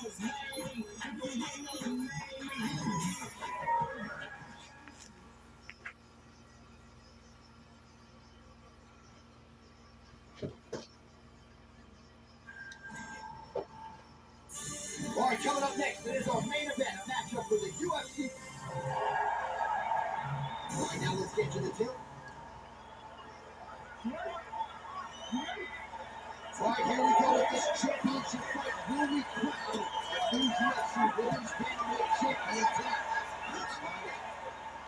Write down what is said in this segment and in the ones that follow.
All right, coming up next, it is our main event, a matchup for the UFC. All right, now let's get to the tilt. All right, here we go with this championship fight. Will we crown a new UFC Women's Bantamweight Champion tonight? Let's find out.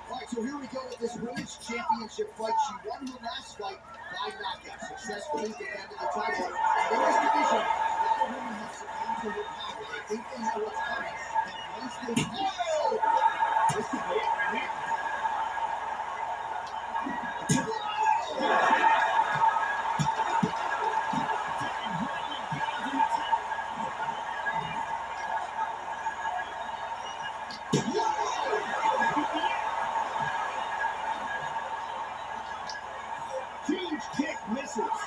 All right, so here we go with this Women's Championship fight. She won her last fight by knockout, successfully defended the title. And in this division, a lot of women have succumbed to her power. They think they know what's coming, and once they do, this could be it right here. Huge kick misses.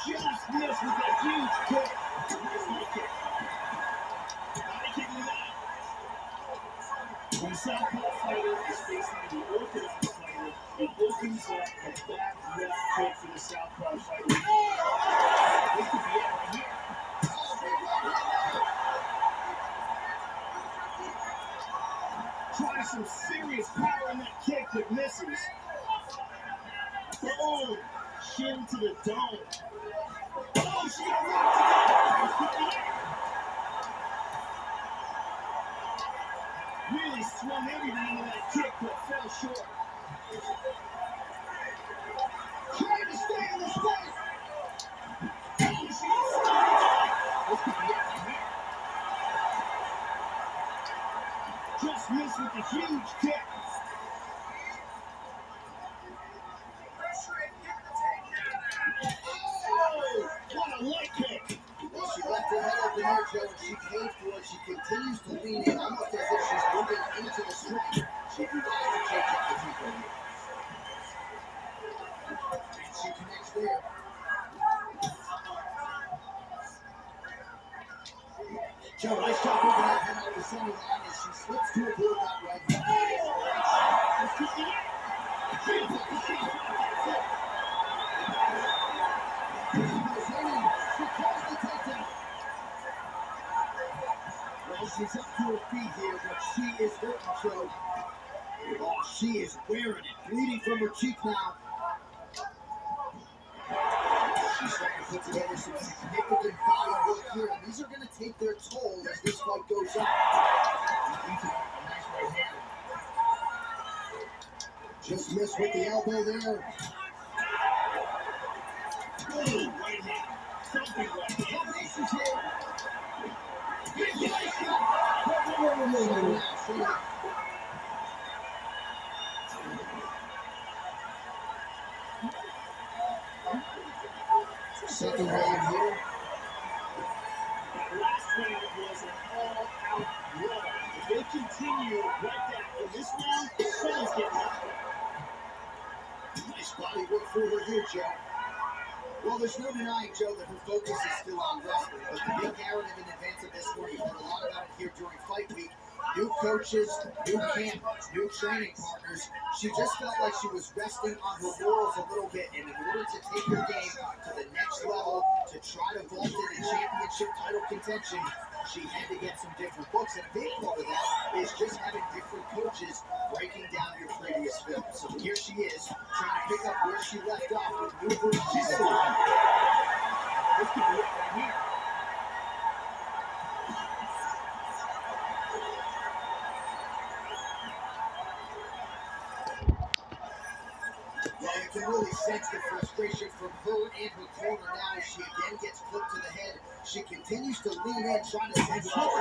Just missed with a huge kick. Nice kick. Body kick in the when a southpaw fighter is facing the orthodox fighter, it opens up a back left kick for the southpaw fighter. This could be it right here. Tries some serious power in that kick that misses. Boom! Shin to the dome. Oh, she got rocked again. Really swung everything into that kick, but fell short. Trying to stay in this fight. Oh, she got stunned. This could be it right here. Just missed with a huge kick. Oh, what a leg kick. Well, she left her head open there, Joe, and she paid for it. She continues to lean in, almost as if she's moving into the strike. She provides the kick at the deep end. And she connects there. Joe, nice job moving that head out of the center line as she slips to a board that right hand. Well, she's up to her feet here, but she is hurting, Joe. Oh, she is wearing it, bleeding from her cheek now. She's starting to put together some significant body work here, and these are going to take their toll as this fight goes on. Nice right hand. Just missed with the elbow there. Boom, right hand. Something like that. This is here. Big right shot. Second round here. Last round was an all-out war. If they continue like that in this round, someone's getting out. Nice body work for her here, Joe. Well, there's no denying, Joe, that her focus is still on wrestling, but the big narrative in advance of this one, you've heard a lot about it here during Fight Week. New coaches, new camp, new training partners. She just felt like she was resting on her laurels a little bit, and in order to take her game to the next level, to try to vault into championship title contention, she had to get some different looks, and a big part of that is just having different coaches breaking down your previous film. So here she is, trying to pick up where she left off with new versions. This could be it right here. Yeah, you can really sense the frustration from her and her corner now as she again gets flipped to the head. She continues to lean in, trying to send her up.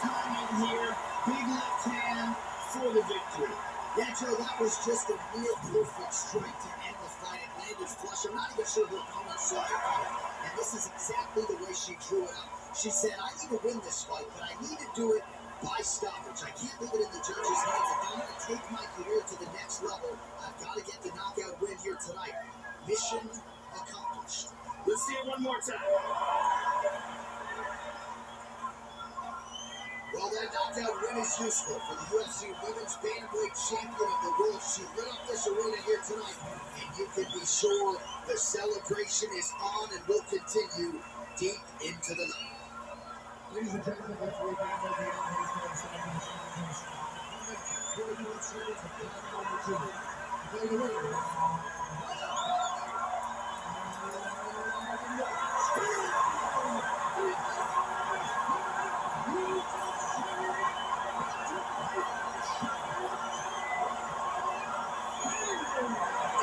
Timing here, big left hand for the victory. Yeah, Joe, that was just a near perfect strike to end the fight. It landed flush. I'm not even sure her opponent saw it. And this is exactly the way she drew it up. She said, I need to win this fight, but I need to do it by stoppage. I can't leave it in the judge's hands. If I'm going to take my career to the next level, I've got to get the knockout win here tonight. Mission accomplished. Let's see it one more time. Well, that knockout win is useful for the UFC Women's Bantamweight Champion of the World. She lit up this arena here tonight, and you can be sure the celebration is on and will continue deep into the night. Ladies and gentlemen, that's what we're going to be on this next segment.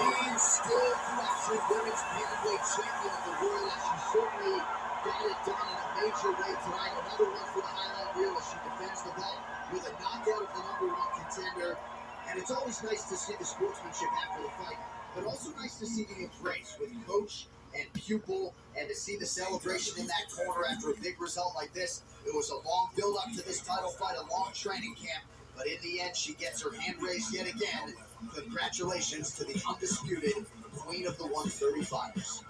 And still UFC Women's Bantamweight Champion of the World, and she certainly got it done in a major way tonight. Another one for the highlight reel as she defends the belt with a knockout of the #1 contender. And it's always nice to see the sportsmanship after the fight, but also nice to see the embrace with coach and pupil, and to see the celebration in that corner after a big result like this. It was a long build-up to this title fight, a long training camp, but in the end, she gets her hand raised yet again. Congratulations to the undisputed Queen of the 135ers.